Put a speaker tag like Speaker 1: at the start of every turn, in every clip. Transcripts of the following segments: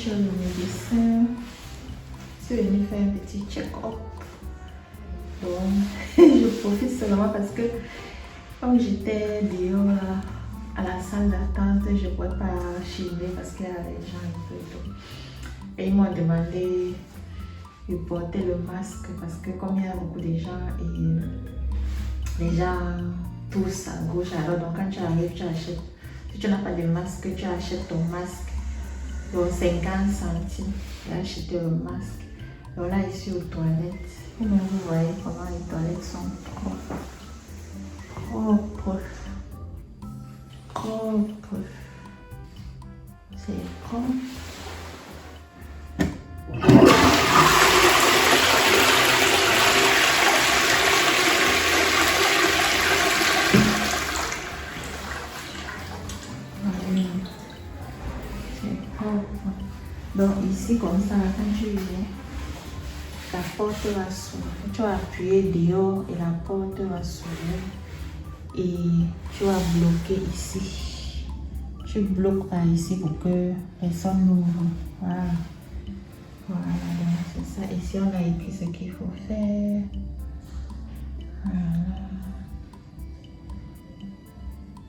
Speaker 1: chez le médecin. Je suis venue faire un petit check-up. Donc, je profite seulement parce que comme j'étais dehors là, à la salle d'attente, je ne pouvais pas filmer parce qu'il y avait les gens un peu tôt. Et ils m'ont demandé de porter le masque parce que comme il y a beaucoup de gens et les gens tous à gauche, alors donc quand tu arrives, tu achètes. Si tu n'as pas de masque, tu achètes ton masque. Donc 50 centimes, j'ai acheté le masque. Donc là, ici aux toilettes, et même vous voyez comment les toilettes sont propres. Propre. C'est propre. Donc ici comme ça, quand tu viens, la porte va s'ouvrir. Tu vas appuyer dehors et la porte va s'ouvrir. Et tu vas bloquer ici. Tu bloques par ici pour que personne n'ouvre. Voilà. Voilà, donc c'est ça. Ici on a écrit ce qu'il faut faire. Voilà.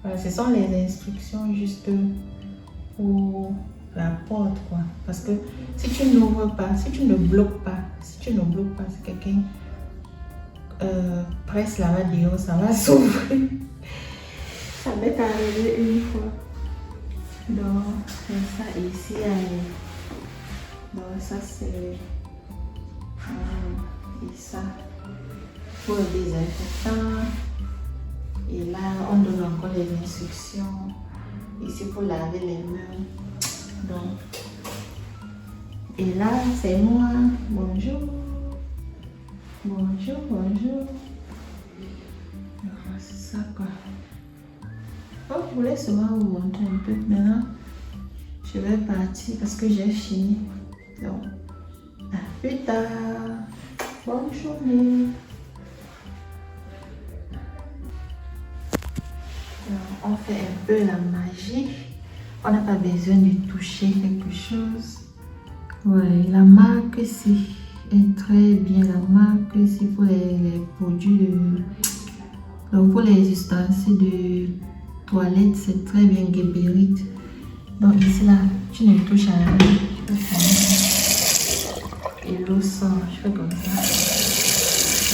Speaker 1: Voilà, ce sont les instructions juste pour la porte quoi. Parce que si tu n'ouvres pas, si tu ne bloques pas, si quelqu'un presse là-bas dehors, ça va s'ouvrir. Ça m'est arrivé une fois. Donc c'est ça ici. Donc ça c'est et ça pour le désinfectant. Et là on donne encore les instructions ici pour laver les mains. Donc, et là, c'est moi. Bonjour. Bonjour. C'est ça quoi. Oh, je voulais seulement vous montrer un peu. Maintenant, je vais partir parce que j'ai fini. Donc, à plus tard. Bonne journée. Donc, on fait un peu la magie. On n'a pas besoin de toucher quelque chose. Ouais, la marque ici est très bien. La marque ici pour les produits donc pour les ustensiles de toilette, c'est très bien Geberit. Donc ici là, tu ne touches à rien. Tu peux faire. Et l'eau sort. Je fais comme ça. Je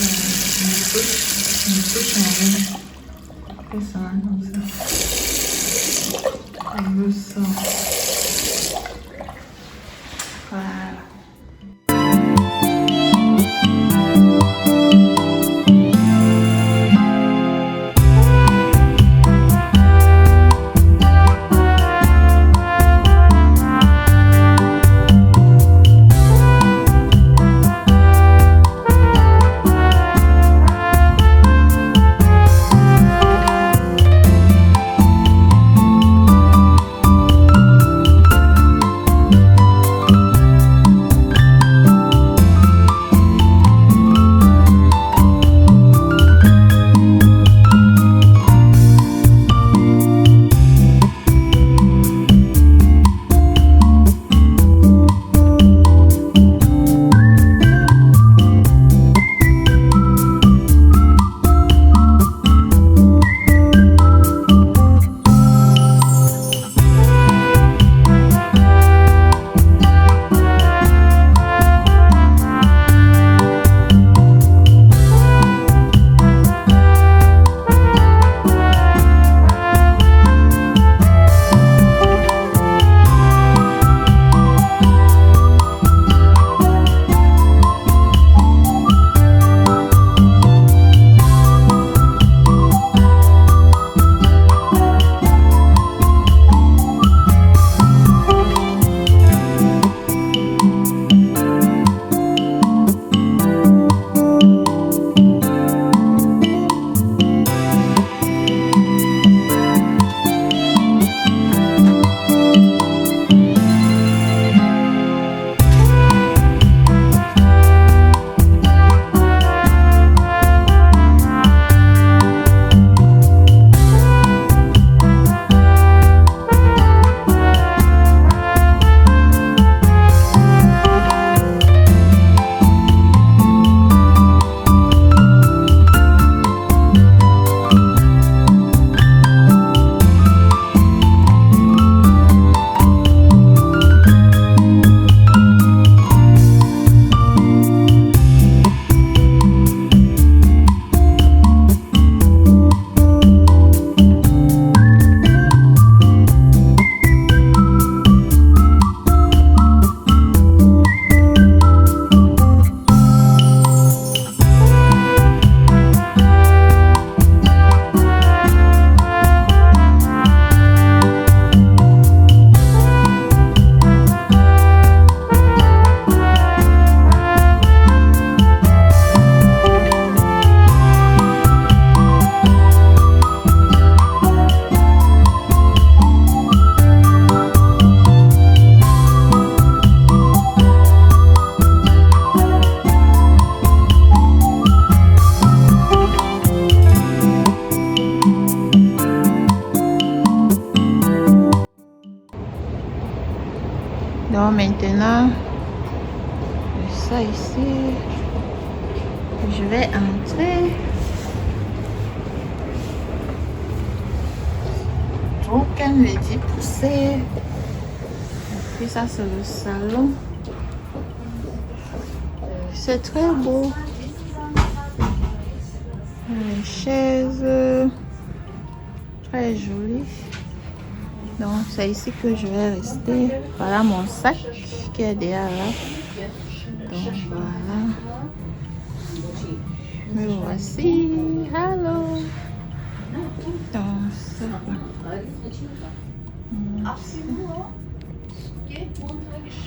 Speaker 1: ne touche à rien. Je fais ça comme ça. Je le sens. Voilà. maintenant, ça ici, je vais entrer. Aucun veut dire pousser. Et puis ça c'est le salon. C'est très beau. Une chaise très jolie. Donc c'est ici que je vais rester. Voilà mon sac qui est derrière là. Donc voilà. Me voici. Hello. Donc ça.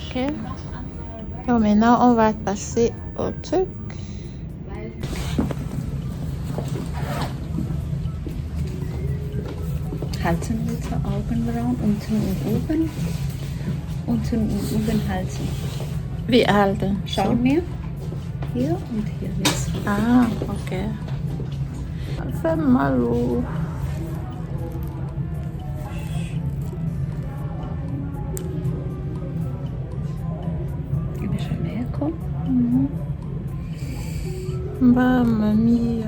Speaker 1: Ok. Donc maintenant on va passer au truc.
Speaker 2: Halten bitte Augenbrauen, unten und oben. Unten und oben halten.
Speaker 1: Wie halten?
Speaker 2: Schau mir. Hier und hier jetzt.
Speaker 1: Ah, ok. Ça fait mal au...
Speaker 2: Un bisschen mehr, komm.
Speaker 1: Bah, mamie...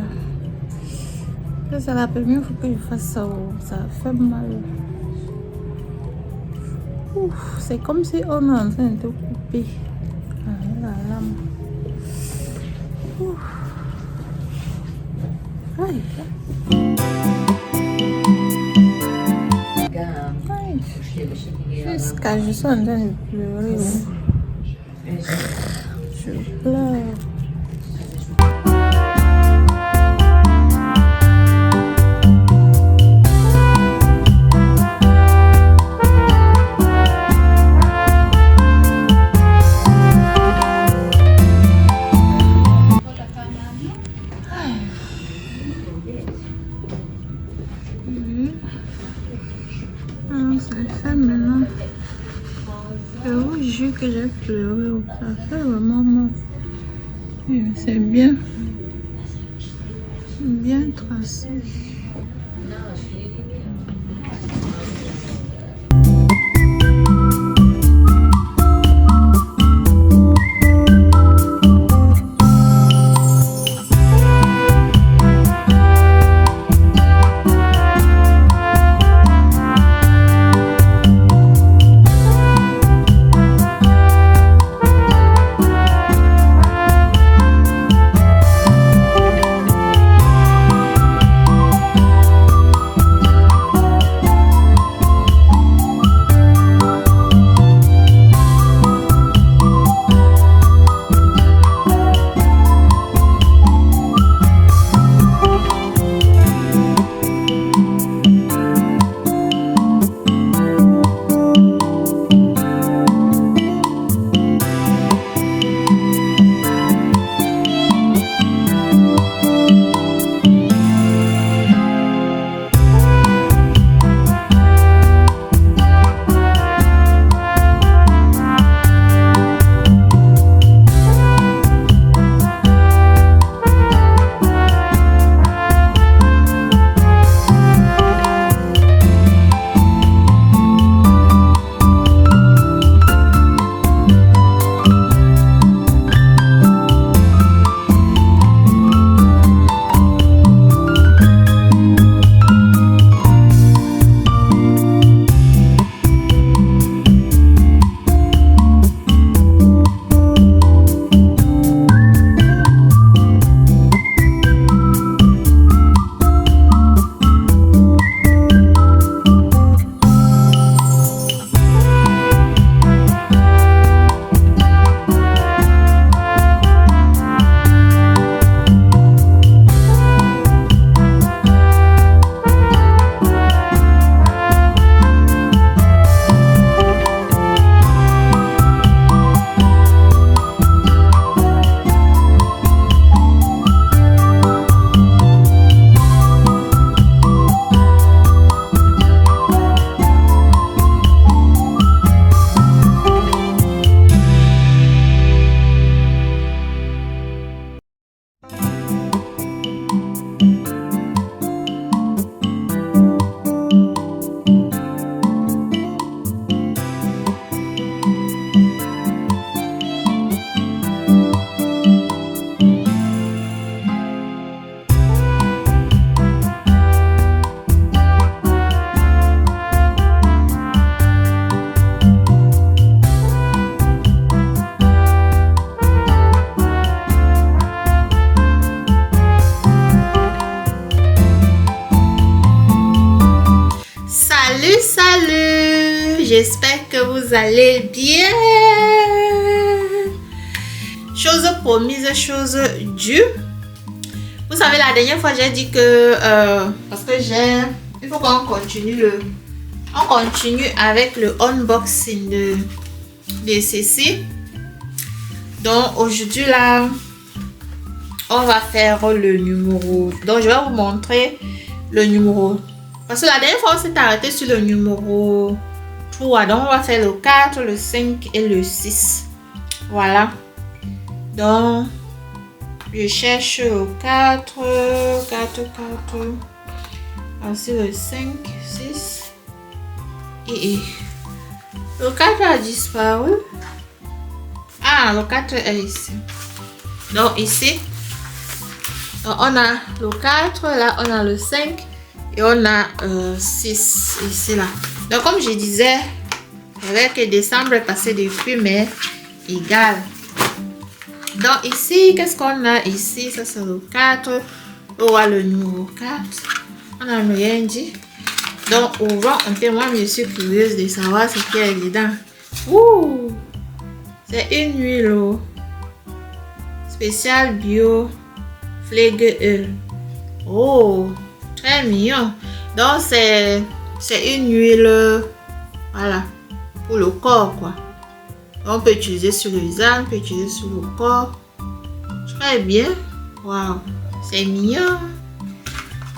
Speaker 1: C'est la première fois que je fais ça. Ça fait mal. C'est comme si on est en train de te couper la lame. Aïe. Jusqu'à je suis en train de pleurer. Je pleure. Ça fait maintenant. Je vous jure que j'ai pleuré. Ça fait vraiment mal. C'est bien. Bien tracé. j'espère que vous allez bien. Chose promise, chose due. Vous savez, la dernière fois, j'ai dit que parce que il faut qu'on continue avec le unboxing de ceci. Donc aujourd'hui là, on va faire le numéro. Donc je vais vous montrer le numéro. Parce que la dernière fois, on s'est arrêté sur le numéro 3. Donc on va faire le 4, le 5 et le 6. Voilà. Donc je cherche le 4. Ensuite le 5, 6. Et le 4 a disparu. Ah, le 4 est ici. Donc ici, donc, on a le 4, là on a le 5 et on a 6 ici là. Donc comme je disais, avec décembre est passé depuis, mais égal. Donc ici, qu'est-ce qu'on a ici? Ça c'est le 4. On voit le numéro 4. On n'a rien dit. Donc ouvrons un peu. Moi je suis curieuse de savoir ce qu'il y a dedans. Ouh! C'est une huile spéciale bio Pflege. Oh, très mignon. Donc c'est une huile, voilà, pour le corps quoi. On peut utiliser sur le visage, on peut utiliser sur le corps. Très bien. Waouh, c'est mignon.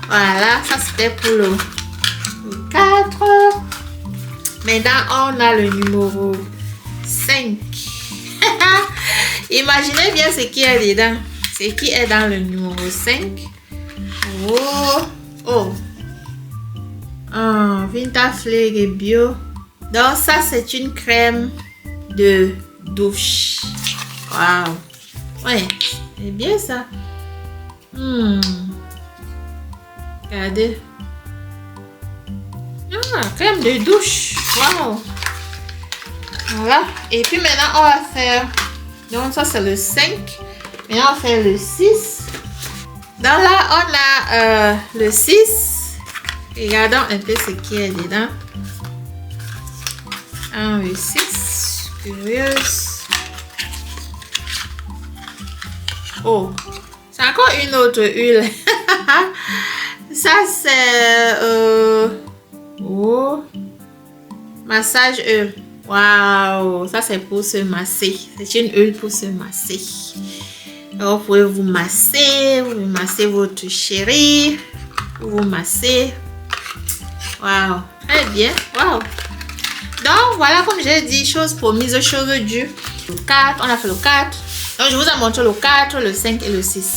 Speaker 1: Voilà, ça c'était pour le 4. Maintenant on a le numéro 5. Imaginez bien ce qui est dedans. Ce qui est dans le numéro 5. Oh. Vinta Pflege bio. Donc ça c'est une crème de douche. Waouh. Ouais, c'est bien ça. Regardez. Crème de douche. Waouh. Voilà. Et puis maintenant on va faire. Donc ça c'est le 5. Maintenant on va faire le 6. Donc là on a le 6. Regardons un peu ce qui est dedans. Le 6. Curieuse. Oh. C'est encore une autre huile. Ça c'est massage huile. Waouh, ça c'est pour se masser. C'est une huile pour se masser. Alors, vous pouvez vous masser votre chéri. Vous masser. Waouh, très bien. Waouh. Donc voilà, comme j'ai dit, chose promise, chose due. Le 4, on a fait le 4. Donc je vous ai montré le 4, le 5 et le 6.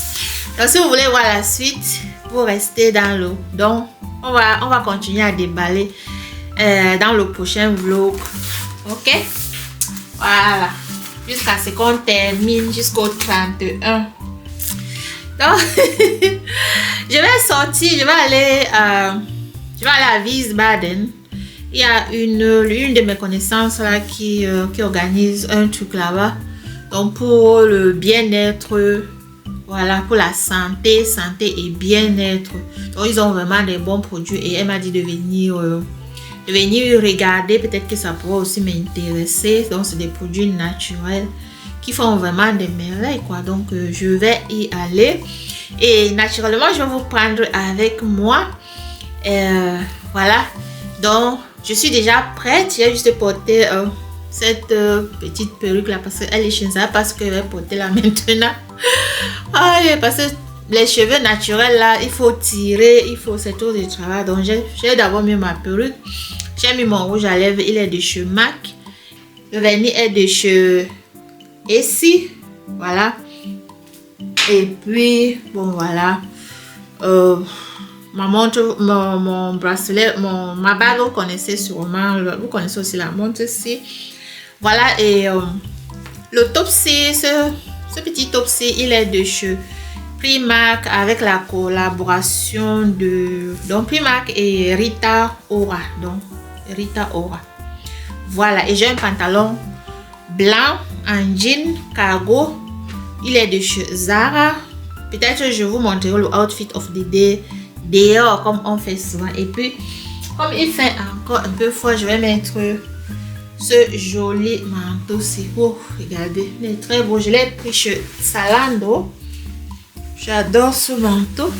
Speaker 1: Donc si vous voulez voir la suite, vous restez dans l'eau. Donc on va continuer à déballer dans le prochain vlog. Ok, voilà, jusqu'à ce qu'on termine jusqu'au 31. Donc je vais sortir, je vais aller à Wiesbaden. Il y a une de mes connaissances là qui organise un truc là-bas. Donc pour le bien-être, voilà, pour la santé et bien-être. Donc ils ont vraiment des bons produits et elle m'a dit de venir regarder, peut-être que ça pourrait aussi m'intéresser. Donc c'est des produits naturels qui font vraiment des merveilles quoi. Donc je vais y aller et naturellement je vais vous prendre avec moi. Voilà, donc je suis déjà prête. J'ai juste porté cette petite perruque là parce qu'elle est chez ça, parce que je vais porter là maintenant. Parce que les cheveux naturels là, il faut tirer, c'est tout le travail. Donc j'ai d'abord mis ma perruque. J'ai mis mon rouge à lèvres, il est de chez MAC. Le vernis est de chez Essie. Voilà. Et puis, bon voilà. Ma montre, mon bracelet, ma bague, vous connaissez sûrement. Vous connaissez aussi la montre ici. Voilà. Et le top-ci, ce petit top-ci, il est de chez Primark avec la collaboration de Primark et Rita Ora. Donc Rita Ora. Voilà, et j'ai un pantalon blanc en jean cargo. Il est de chez Zara. Peut-être je vous montrerai le outfit of the day dehors comme on fait souvent. Et puis comme il fait encore un peu froid, je vais mettre ce joli manteau. C'est beau, regardez, il est très beau. Je l'ai pris chez Zalando. J'adore ce manteau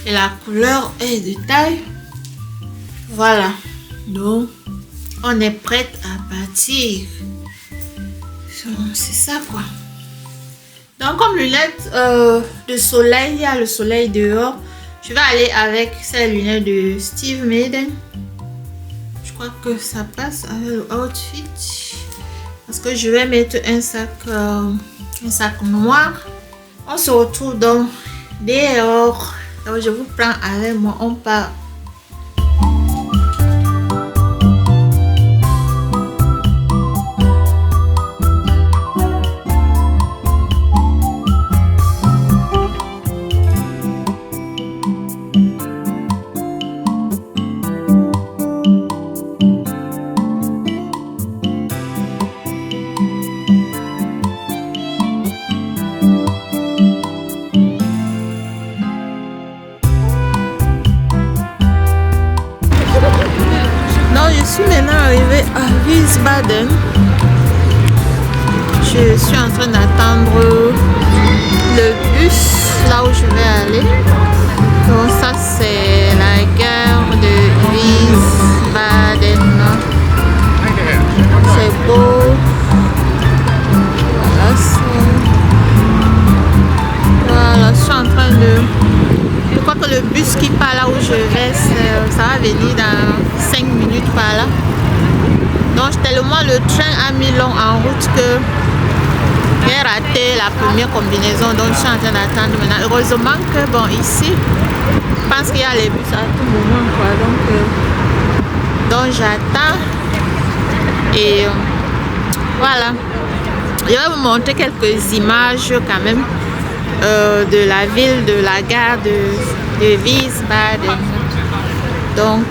Speaker 1: et la couleur est de taille. Voilà, donc on est prête à partir. C'est ça quoi. Donc comme lunettes de soleil, il y a le soleil dehors. Je vais aller avec ces lunettes de Steve Madden. Je crois que ça passe avec le outfit. Parce que je vais mettre un sac noir. On se retrouve donc dehors. Donc je vous prends avec moi. On part. Je suis maintenant arrivée à Wiesbaden. Je suis en train d'attendre le bus là où je vais aller. Donc ça c'est la gare de Wiesbaden. C'est beau. Voilà, je suis en train de... Je crois que le bus qui part là où je vais, ça va venir dans 5 minutes par là. Donc tellement le train a mis long en route que j'ai raté la première combinaison. Donc je suis en train d'attendre maintenant. Heureusement que bon ici, je pense qu'il y a les bus à tout moment quoi. Donc j'attends. Et voilà. Je vais vous montrer quelques images quand même. De la ville, de la gare de Wiesbaden. Donc,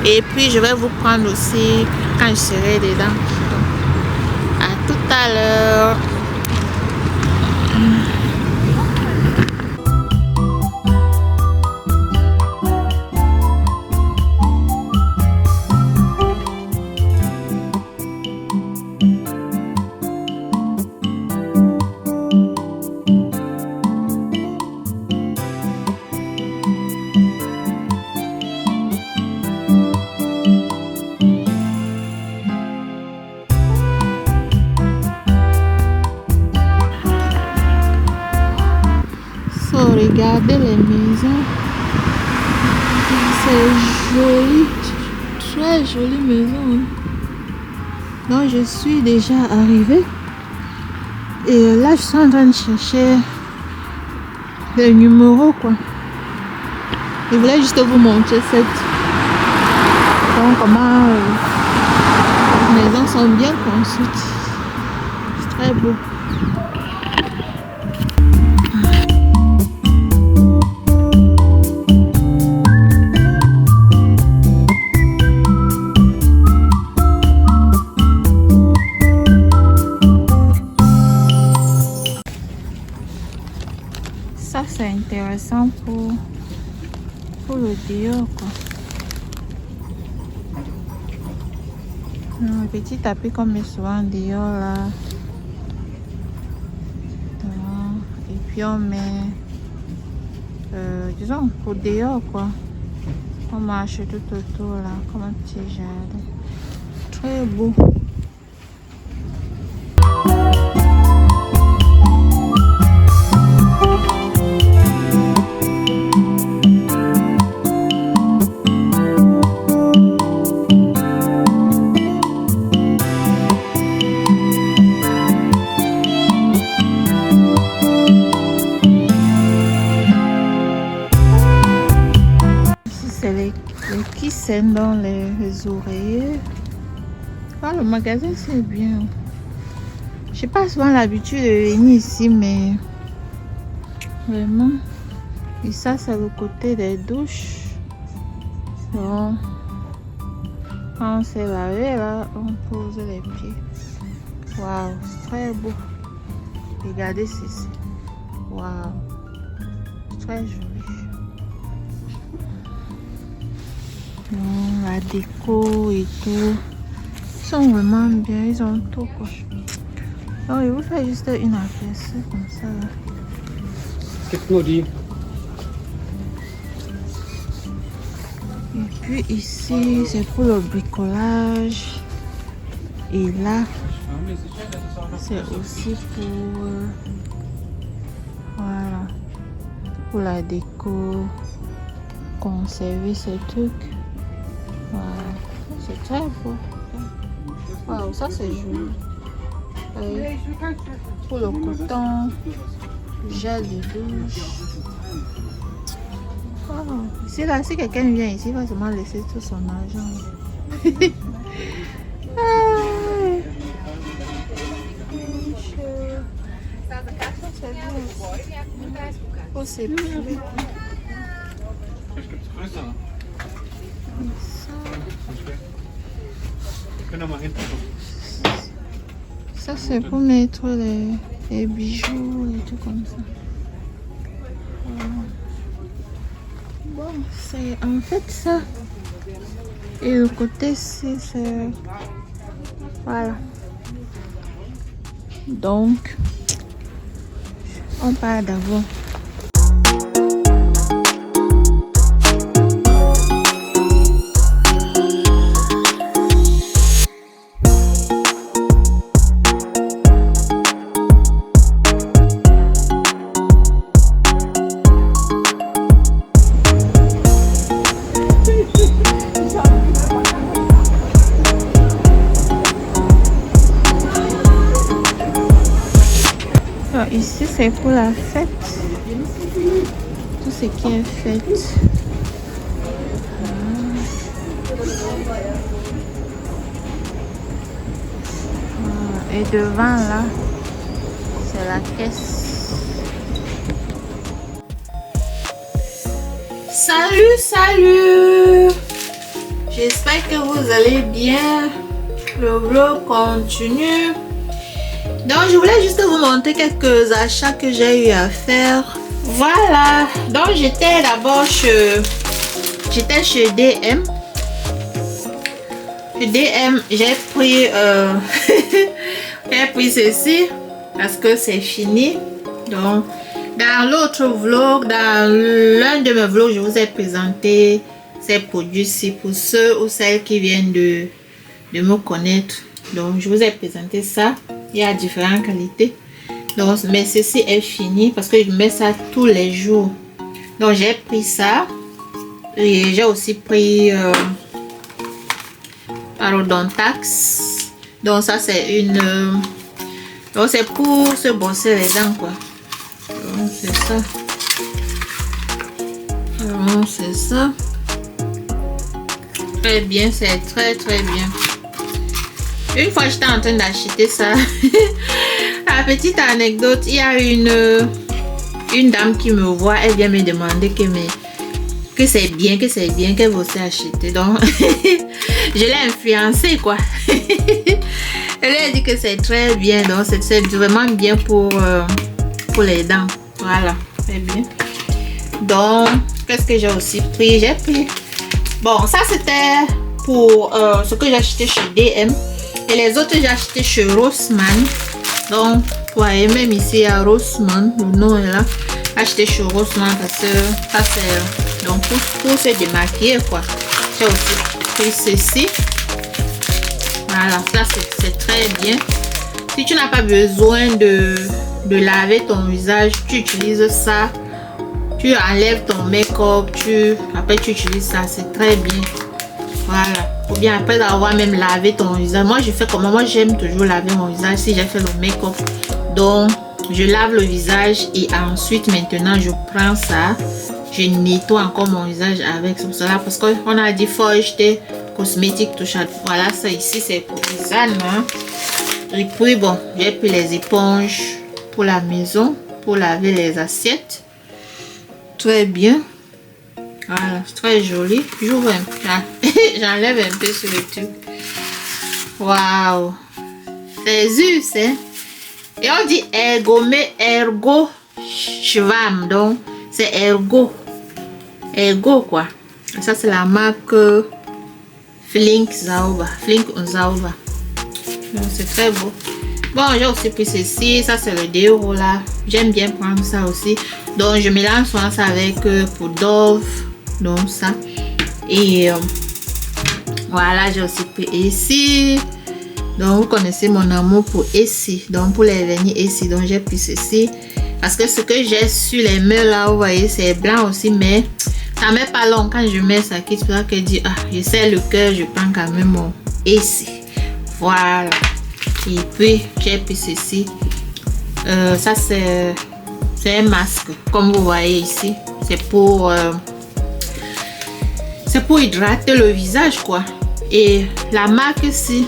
Speaker 1: et puis je vais vous prendre aussi quand je serai dedans. Donc, à tout à l'heure. Regardez les maisons, c'est joli, très jolie maison. Donc je suis déjà arrivée et là je suis en train de chercher le numéro quoi. Je voulais juste vous montrer cette, donc comment les maisons sont bien construites, c'est très beau. Ça c'est intéressant pour le dehors quoi. Un petit tapis comme souvent dehors là. Et puis on met disons pour dehors quoi. On marche tout autour là comme un petit jardin. Très beau. Qui scène dans les oreillers. Ah, le magasin c'est bien. J'ai pas souvent l'habitude de venir ici, mais vraiment. Et ça c'est le côté des douches. Donc quand on s'est lavé là, on pose les pieds. Waouh, c'est très beau. Regardez ceci. Waouh, c'est très joli. La déco et tout, Ils sont vraiment bien, ils ont tout quoi. Donc je vous fais juste une aperçu comme ça là.
Speaker 3: Qu'est-ce qu'on dit?
Speaker 1: Et puis ici c'est pour le bricolage. Et là c'est aussi pour voilà, pour la déco, conserver ces trucs. Voilà, c'est très beau. Waouh, ça c'est joli. Et pour le coton, gel de douche. Wow. Ici là, si quelqu'un vient ici, il va seulement laisser tout son argent. Oh, c'est plus. Ça c'est pour mettre les bijoux et tout comme ça. Bon, c'est en fait ça. Et le côté-ci, c'est... Voilà. Donc, on part d'abord. Ici c'est pour la fête, tout ce qui est fête. Et devant là, c'est la caisse. Salut! J'espère que vous allez bien. Le vlog continue. Donc je voulais juste vous montrer quelques achats que j'ai eu à faire. Voilà, donc j'étais d'abord chez DM. Chez DM, j'ai pris j'ai pris ceci parce que c'est fini. Donc dans l'autre vlog, dans l'un de mes vlogs, je vous ai présenté ces produits-ci pour ceux ou celles qui viennent de me connaître. Donc je vous ai présenté ça. Il y a différentes qualités. Donc, mais ceci est fini parce que je mets ça tous les jours. Donc j'ai pris ça. Et j'ai aussi pris Parodontax. Donc ça c'est une... donc c'est pour se brosser les dents quoi. Donc c'est ça. Donc c'est ça. Très bien, c'est très bien. Une fois j'étais en train d'acheter ça. La petite anecdote, il y a une dame qui me voit, elle vient me demander que c'est bien, qu'elle veut aussi acheter. Donc je l'ai influencée quoi. Elle a dit que c'est très bien, donc c'est vraiment bien pour les dents. Voilà, très bien. Donc qu'est-ce que j'ai aussi pris? J'ai pris, bon ça c'était pour ce que j'ai acheté chez DM. Et les autres j'ai acheté chez Rossmann. Donc vous voyez même ici il y a Rossmann, le nom est là. Acheté chez Rossmann parce que ça c'est donc pour se démaquiller quoi. J'ai aussi pris ceci. Voilà, ça c'est très bien. Si tu n'as pas besoin de laver ton visage, tu utilises ça. Tu enlèves ton make-up, après tu utilises ça, c'est très bien. Voilà. Ou bien après avoir même lavé ton visage. Moi je fais comment? Moi j'aime toujours laver mon visage si j'ai fait le make-up. Donc je lave le visage et ensuite maintenant je prends ça. Je nettoie encore mon visage avec cela parce qu'on a dit faut acheter cosmétique touche. Voilà, ça ici c'est pour Lisanne. Hein? Et puis bon, j'ai pris les éponges pour la maison pour laver les assiettes. Très bien. Voilà, c'est très joli. J'ouvre un peu. J'enlève un peu sur le truc. Waouh. C'est juste, hein. Et on dit ergo, mais ergo chevam. Donc, c'est ergo. Ergo, quoi. Ça, c'est la marque Flink Zauber. Flink Zauber. Donc, c'est très beau. Bon, j'ai aussi pris ceci. Ça, c'est le déo là. J'aime bien prendre ça aussi. Donc, je mélange souvent ça avec pour Dove. Donc, ça. Et voilà, j'ai aussi pris ici. Donc, vous connaissez mon amour pour ici. Donc, pour les vernis ici. Donc, j'ai pris ceci. Parce que ce que j'ai sur les mains là, vous voyez, c'est blanc aussi. Mais ça met pas long. Quand je mets ça, c'est pour ça que je dis, ah, je sais le cœur, je prends quand même mon ici. Voilà. Et puis, j'ai pris ceci. Ça, c'est un masque. Comme vous voyez ici. C'est pour hydrater le visage, quoi. Et la marque ici,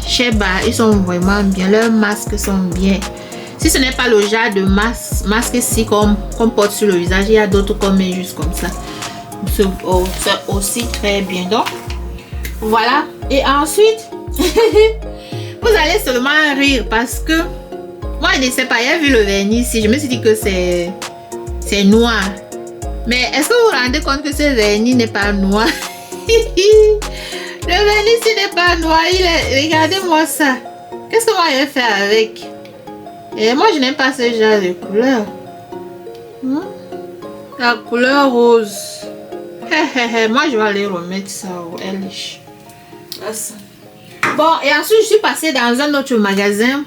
Speaker 1: Sheba, ils sont vraiment bien. Leurs masques sont bien. Si ce n'est pas le genre de masque ici qu'on porte sur le visage, il y a d'autres comme juste comme ça. C'est aussi très bien. Donc, voilà. Et ensuite, vous allez seulement rire parce que moi, je ne sais pas, j'ai vu le vernis ici. Je me suis dit que c'est noir. Mais est-ce que vous vous rendez compte que ce vernis n'est pas noir? Le vernis ici n'est pas noir. Regardez-moi ça. Qu'est-ce que moi je vais faire avec? Et moi, je n'aime pas ce genre de couleur. La couleur rose. Moi, je vais aller remettre ça au Elish. Bon, et ensuite, je suis passée dans un autre magasin.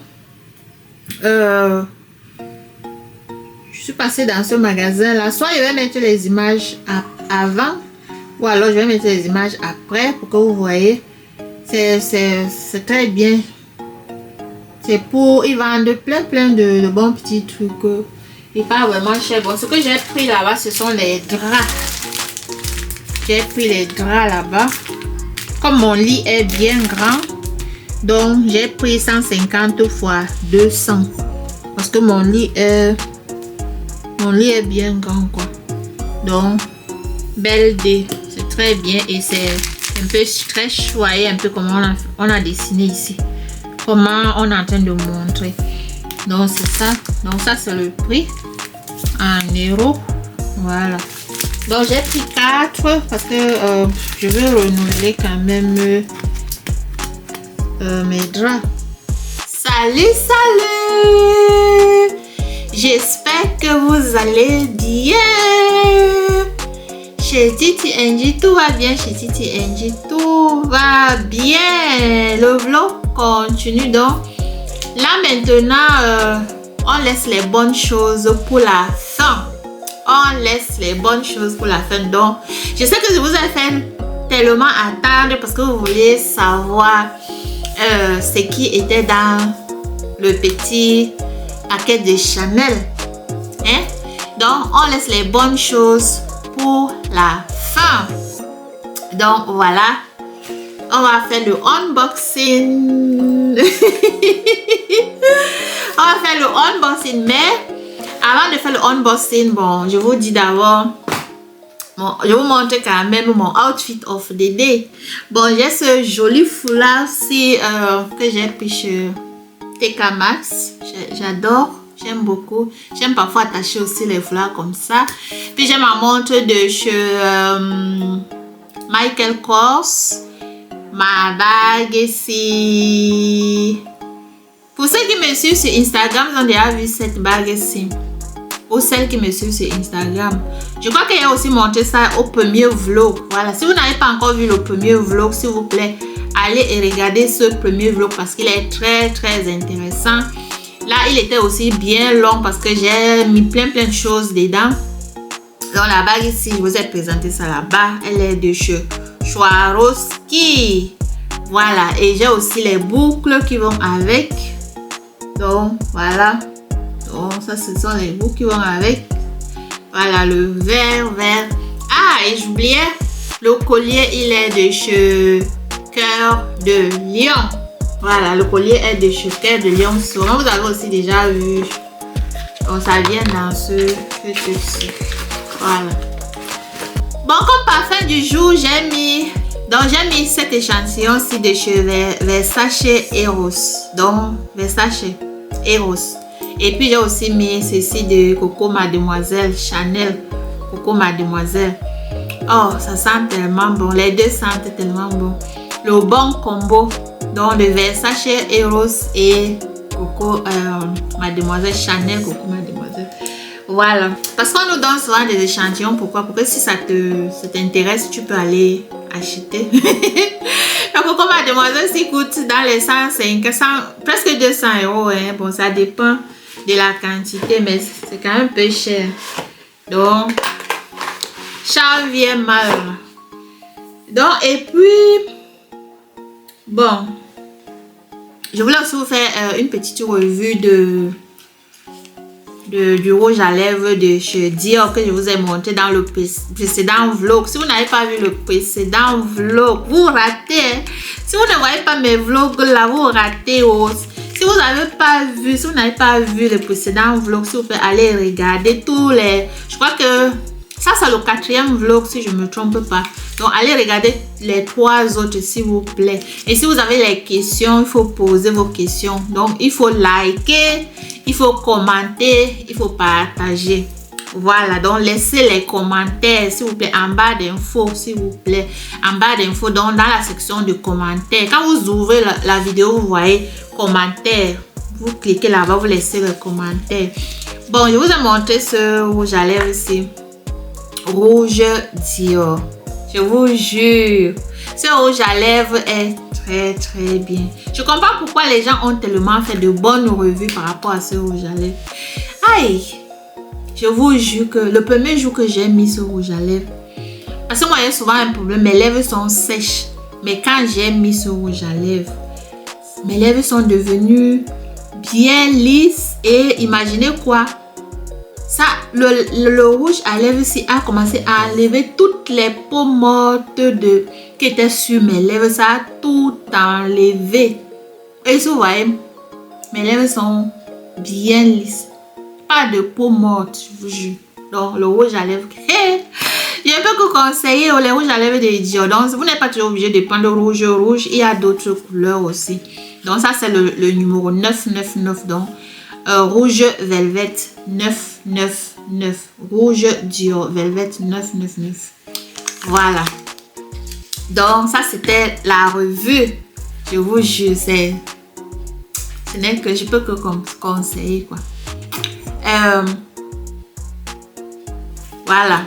Speaker 1: Je suis passée dans ce magasin là. Soit je vais mettre les images avant, ou alors je vais mettre les images après pour que vous voyez. C'est très bien. C'est pour, ils vendent plein de bons petits trucs. Ils pas vraiment cher. Bon, ce que j'ai pris là-bas, ce sont les draps. J'ai pris les draps là-bas. Comme mon lit est bien grand, donc j'ai pris 150 x 200. Parce que mon lit est bien grand, quoi. Donc, belle idée. C'est très bien et c'est un peu très choyé, un peu comme on a dessiné ici. Comment on est en train de montrer. Donc c'est ça. Donc ça c'est le prix en euros. Voilà. Donc j'ai pris 4 parce que je veux renouveler quand même mes draps. Salut. J'espère que vous allez bien. Chez Titi NG, tout va bien. Chez Titi NG, tout va bien. Le vlog continue. Donc là maintenant, on laisse les bonnes choses pour la fin. Donc je sais que je vous ai fait tellement attendre parce que vous vouliez savoir ce qui était dans le petit paquet de Chanel. Donc on laisse les bonnes choses pour la fin. Donc voilà, on va faire le unboxing. Mais avant de faire le unboxing, bon, je vous dis d'abord, je vous montre quand même mon outfit of the day. Bon, j'ai ce joli foulard aussi que j'ai pris chez TK Maxx. J'adore. J'aime beaucoup. J'aime parfois attacher aussi les foulards comme ça. Puis j'ai ma montre de chez Michael Kors. Ma bague ici. Pour ceux qui me suivent sur Instagram, ils ont déjà vu cette bague ici. Pour celles qui me suivent sur Instagram. Je crois qu'il y a aussi montré ça au premier vlog. Voilà. Si vous n'avez pas encore vu le premier vlog, s'il vous plaît, allez et regardez ce premier vlog parce qu'il est très intéressant. Là, il était aussi bien long parce que j'ai mis plein de choses dedans. Donc, la bague ici, je vous ai présenté ça là-bas. Elle est de chez Swarovski. Voilà. Et j'ai aussi les boucles qui vont avec. Donc, voilà. Donc, ça, ce sont les boucles qui vont avec. Voilà, le vert. Ah, et j'oubliais, le collier, il est de chez Cœur de Lion. Voilà, le collier est de chez Cœur de Lion. Sûrement, vous avez aussi déjà vu. Donc, ça vient dans ce truc-ci. Voilà. Bon, comme parfum du jour, j'ai mis cet échantillon-ci de chez Versace Eros. Donc, Versace Eros. Et puis, j'ai aussi mis ceci de Coco Mademoiselle, Chanel Coco Mademoiselle. Oh, ça sent tellement bon. Les deux sentent tellement bon. Le bon combo. Donc de Versace, Eros et Coco, Mademoiselle Chanel, Coco Mademoiselle. Voilà. Parce qu'on nous donne souvent des échantillons. Pourquoi? Parce que si ça t'intéresse, tu peux aller acheter. Donc Coco Mademoiselle, ça coûte dans les 150, presque 200 €. Hein. Bon, ça dépend de la quantité, mais c'est quand même un peu cher. Donc, ça vient mal. Donc, et puis, bon, je voulais aussi vous faire une petite revue du rouge à lèvres de chez Dior que je vous ai montré dans le précédent vlog. Si vous n'avez pas vu le précédent vlog, vous ratez. Hein? Si vous ne voyez pas mes vlogs là, vous ratez aussi. Si vous n'avez pas vu, si vous n'avez pas vu le précédent vlog, s'il vous plaît, allez regarder tous les... Je crois que ça, c'est le 4e vlog, si je ne me trompe pas. Donc, allez regarder les 3 autres, s'il vous plaît. Et si vous avez les questions, il faut poser vos questions. Donc, il faut liker, il faut commenter, il faut partager. Voilà, donc laissez les commentaires, s'il vous plaît, en bas d'infos, s'il vous plaît. En bas d'infos, donc dans la section de commentaires. Quand vous ouvrez la vidéo, vous voyez commentaires. Vous cliquez là-bas, vous laissez le commentaire. Bon, je vous ai montré ce rouge à lèvres ici. Rouge Dior. Je vous jure, ce rouge à lèvres est très très bien. Je comprends pourquoi les gens ont tellement fait de bonnes revues par rapport à ce rouge à lèvres. Aïe! Je vous jure que le premier jour que j'ai mis ce rouge à lèvres, parce que moi j'ai souvent un problème, mes lèvres sont sèches. Mais quand j'ai mis ce rouge à lèvres, mes lèvres sont devenues bien lisses et imaginez quoi? Ça, le rouge à lèvres ici a commencé à enlever toutes les peaux mortes qui étaient sur mes lèvres. Ça a tout enlevé. Et vous voyez, mes lèvres sont bien lisses. Pas de peau morte, je vous jure. Donc, le rouge à lèvres. Je ne peux que conseiller les rouges à lèvres de Dior. Donc, vous n'êtes pas toujours obligé de prendre le rouge rouge. Il y a d'autres couleurs aussi. Donc, ça, c'est le numéro 999. Donc, rouge velvet 999. Rouge Dior velvet 999. Voilà. Donc, ça, c'était la revue. Je vous jure, ce n'est que je peux que conseiller, quoi. Voilà.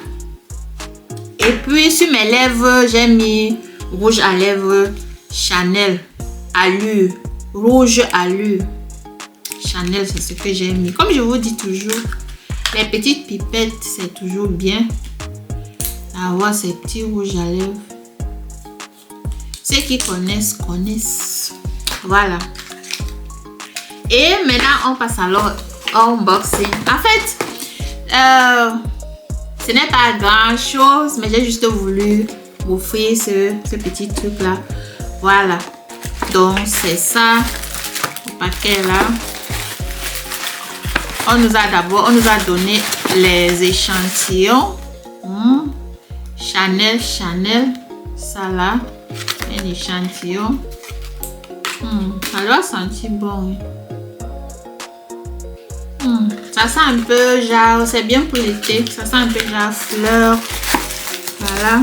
Speaker 1: Et puis, sur mes lèvres, j'ai mis rouge à lèvres Chanel. Allure. Rouge allure. Chanel, c'est ce que j'ai mis. Comme je vous dis toujours, les petites pipettes, c'est toujours bien d'avoir ces petits rouges à lèvres. Ceux qui connaissent, connaissent. Voilà. Et maintenant, on passe à l'unboxing. En fait, ce n'est pas grand chose, mais j'ai juste voulu offrir ce petit truc là. Voilà. Donc, c'est ça. Le paquet là. On nous a donné les échantillons. Chanel. Ça là. Un échantillon. Ça doit sentir bon. Ça sent un peu genre, c'est bien pour l'été. Ça sent un peu genre fleur. Voilà.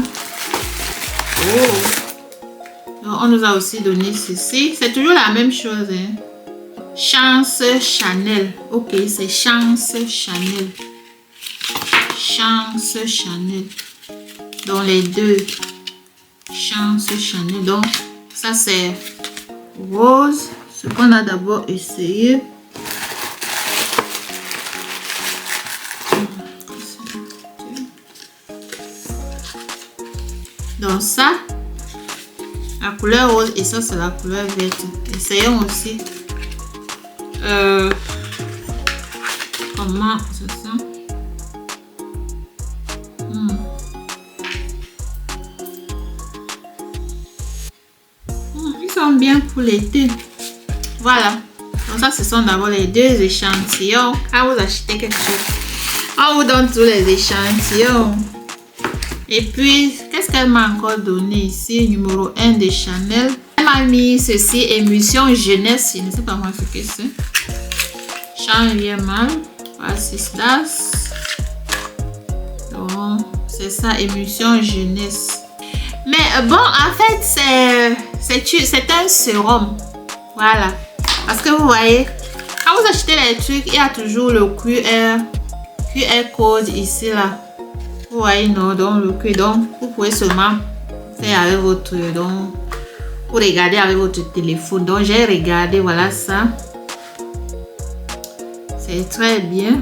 Speaker 1: Oh. Donc, on nous a aussi donné ceci. C'est toujours la même chose. Hein. Chance Chanel. Ok, c'est Chance Chanel. Chance Chanel. Donc, les deux. Chance Chanel. Donc, ça c'est rose. Ce qu'on a d'abord essayé. Donc ça, la couleur rose et ça c'est la couleur verte. Essayons aussi comment ça sent. Ils sont bien pour l'été. Voilà. Donc ça, ce sont d'abord les deux échantillons. Quand vous achetez quelque chose, on vous donne tous les échantillons. Et puis, qu'est-ce qu'elle m'a encore donné ici? Numéro 1 de Chanel. Elle m'a mis ceci, émulsion jeunesse. Je ne sais pas moi ce que c'est. Change mal. Voici das. Donc, c'est ça, émulsion jeunesse. Mais bon, en fait, c'est un sérum. Voilà. Parce que vous voyez, quand vous achetez les trucs, il y a toujours le QR code ici là. Vous voyez, non? Donc, le QR, donc, vous pouvez seulement faire avec votre... Donc, vous regardez avec votre téléphone. Donc, j'ai regardé, voilà ça. C'est très bien.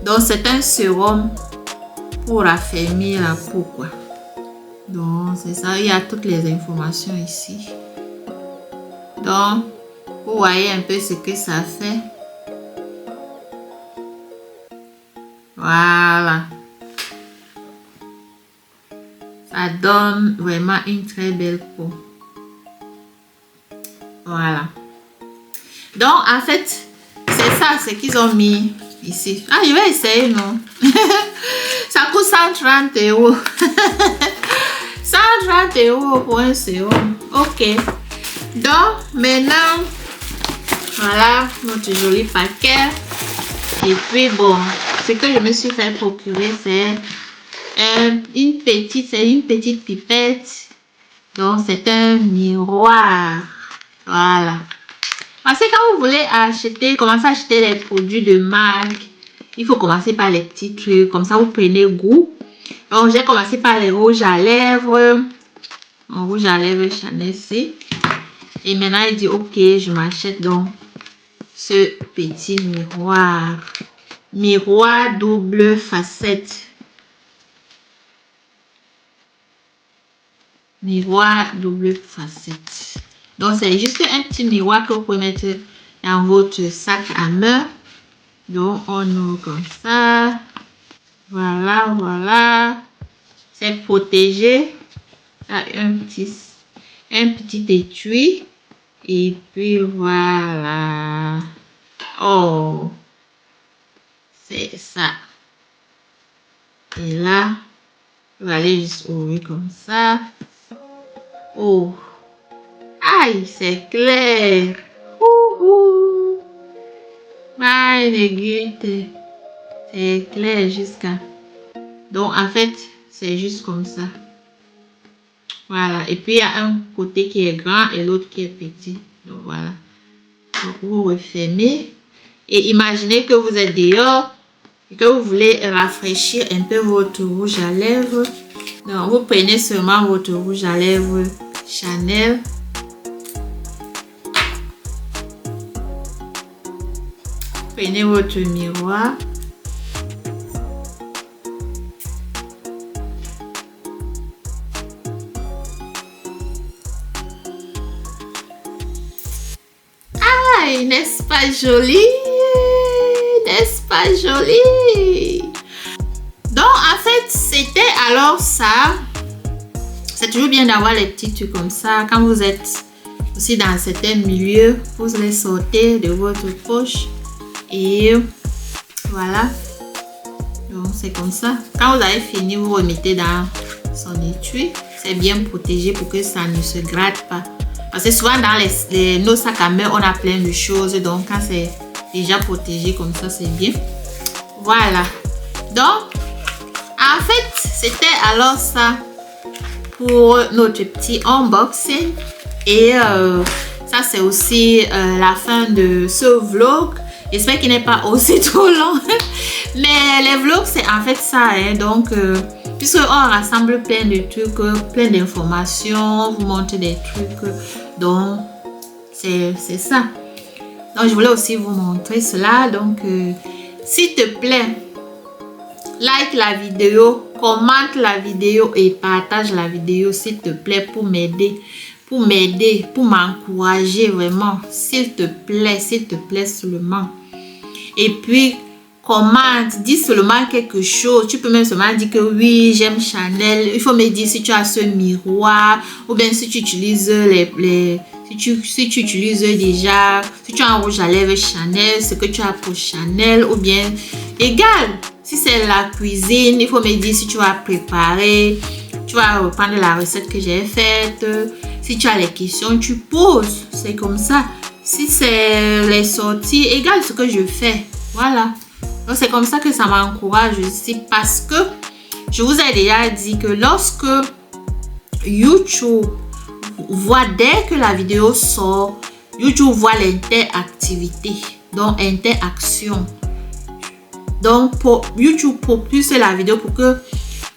Speaker 1: Donc, c'est un sérum pour raffermir la peau, quoi. Donc, c'est ça. Il y a toutes les informations ici. Donc, vous voyez un peu ce que ça fait. Voilà. Ça donne vraiment une très belle peau. Voilà. Donc, en fait, c'est ça, ce qu'ils ont mis ici. Ah, je vais essayer, non? Ça coûte 130 €. 130 € pour un sérum. Ok. Donc, maintenant, voilà notre joli paquet. Et puis, bon, ce que je me suis fait procurer, c'est une petite pipette. Donc, c'est un miroir. Voilà. Parce que quand vous voulez commencer à acheter les produits de marque, il faut commencer par les petits trucs. Comme ça, vous prenez goût. Donc, j'ai commencé par les rouges à lèvres. Mon rouge à lèvres Chanel C. Et maintenant, il dit, ok, je m'achète donc ce petit miroir. Miroir double facette. Miroir double facette. Donc, c'est juste un petit miroir que vous pouvez mettre dans votre sac à main. Donc, on ouvre comme ça. Voilà, voilà. C'est protégé. Un petit étui. Et puis, voilà. Oh. C'est ça. Et là, vous allez juste ouvrir comme ça. Oh. Aïe, c'est clair. Ouhou. C'est clair jusqu'à... Donc, en fait, c'est juste comme ça. Voilà. Et puis, il y a un côté qui est grand et l'autre qui est petit. Donc, voilà. Donc, vous refermez. Et imaginez que vous êtes dehors et que vous voulez rafraîchir un peu votre rouge à lèvres. Donc, vous prenez seulement votre rouge à lèvres Chanel. Prenez votre miroir. Aïe, n'est-ce pas joli? N'est-ce pas joli? Donc, en fait, c'était alors ça. C'est toujours bien d'avoir les petits trucs comme ça. Quand vous êtes aussi dans certains milieux, vous les sortez de votre poche. Et voilà. Donc, c'est comme ça. Quand vous avez fini, vous remettez dans son étui. C'est bien protégé pour que ça ne se gratte pas. Parce que souvent, dans nos sacs à main, on a plein de choses. Donc, quand c'est déjà protégé comme ça, c'est bien. Voilà. Donc, en fait, c'était alors ça pour notre petit unboxing. Et ça, c'est aussi la fin de ce vlog. J'espère qu'il n'est pas aussi trop long. Mais les vlogs, c'est en fait ça. Hein. Donc, puisqu'on rassemble plein de trucs, plein d'informations, vous montre des trucs. Donc, c'est ça. Donc, je voulais aussi vous montrer cela. Donc, s'il te plaît, like la vidéo, commente la vidéo et partage la vidéo, s'il te plaît, pour m'aider, pour m'encourager vraiment. S'il te plaît seulement. Et puis, commente, dis seulement quelque chose. Tu peux même seulement dire que oui, j'aime Chanel. Il faut me dire si tu as ce miroir ou bien si tu utilises si tu utilises déjà, si tu as un rouge à lèvres Chanel, ce que tu as pour Chanel ou bien égal. Si c'est la cuisine, il faut me dire si tu vas préparer, tu vas reprendre la recette que j'ai faite. Si tu as les questions, tu poses. C'est comme ça. Si c'est les sorties, égal ce que je fais. Voilà. Donc, c'est comme ça que ça m'encourage aussi parce que je vous ai déjà dit que lorsque YouTube voit dès que la vidéo sort, YouTube voit l'interactivité, donc interaction. Donc, YouTube propulse la vidéo pour que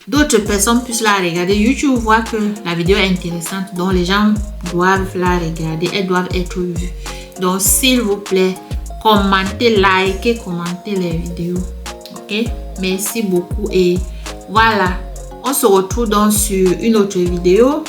Speaker 1: d'autres personnes puissent la regarder. YouTube voit que la vidéo est intéressante, donc les gens doivent la regarder, elles doivent être vues. Donc, s'il vous plaît, commentez, likez, commentez les vidéos. Ok, merci beaucoup et voilà, on se retrouve donc sur une autre vidéo,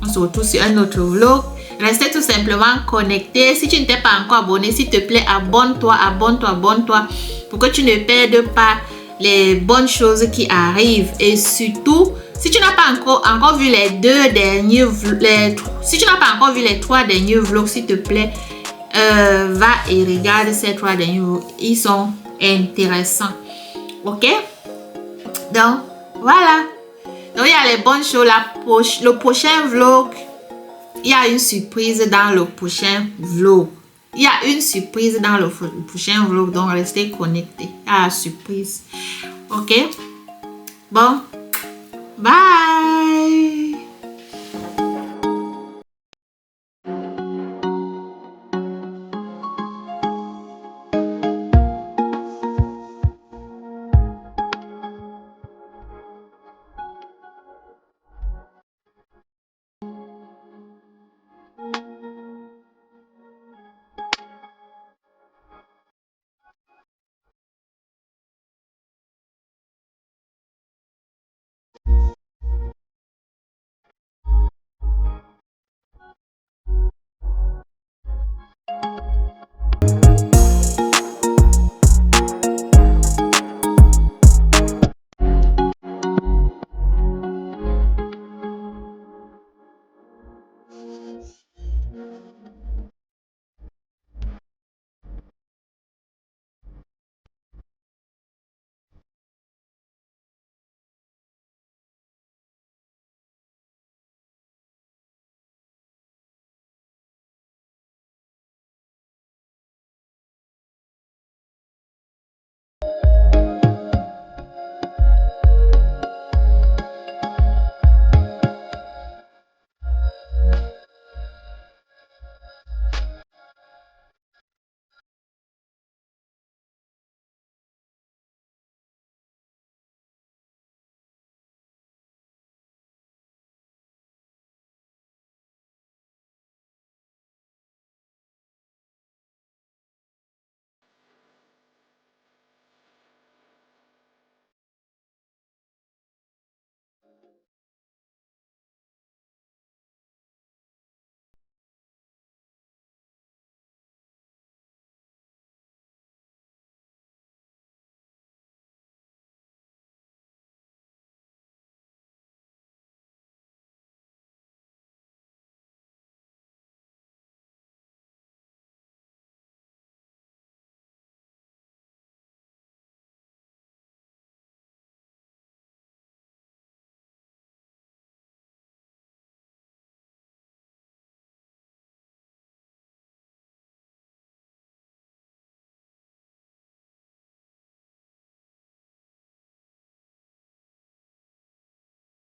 Speaker 1: on se retrouve sur un autre vlog. Restez tout simplement connecté. Si tu ne t'es pas encore abonné, s'il te plaît, abonne-toi, abonne-toi, abonne-toi pour que tu ne perdes pas les bonnes choses qui arrivent. Et surtout, si tu n'as pas encore vu les deux derniers si tu n'as pas encore vu les 3 derniers vlogs, s'il te plaît, va et regarde ces 3 derniers vlogs. Ils sont intéressants. Ok? Donc, voilà. Donc, il y a les bonnes choses. Le prochain vlog, il y a une surprise dans le prochain vlog. Il y a une surprise dans le prochain vlog. Donc, restez connectés. Il y a la surprise. Ok? Bon. Bye.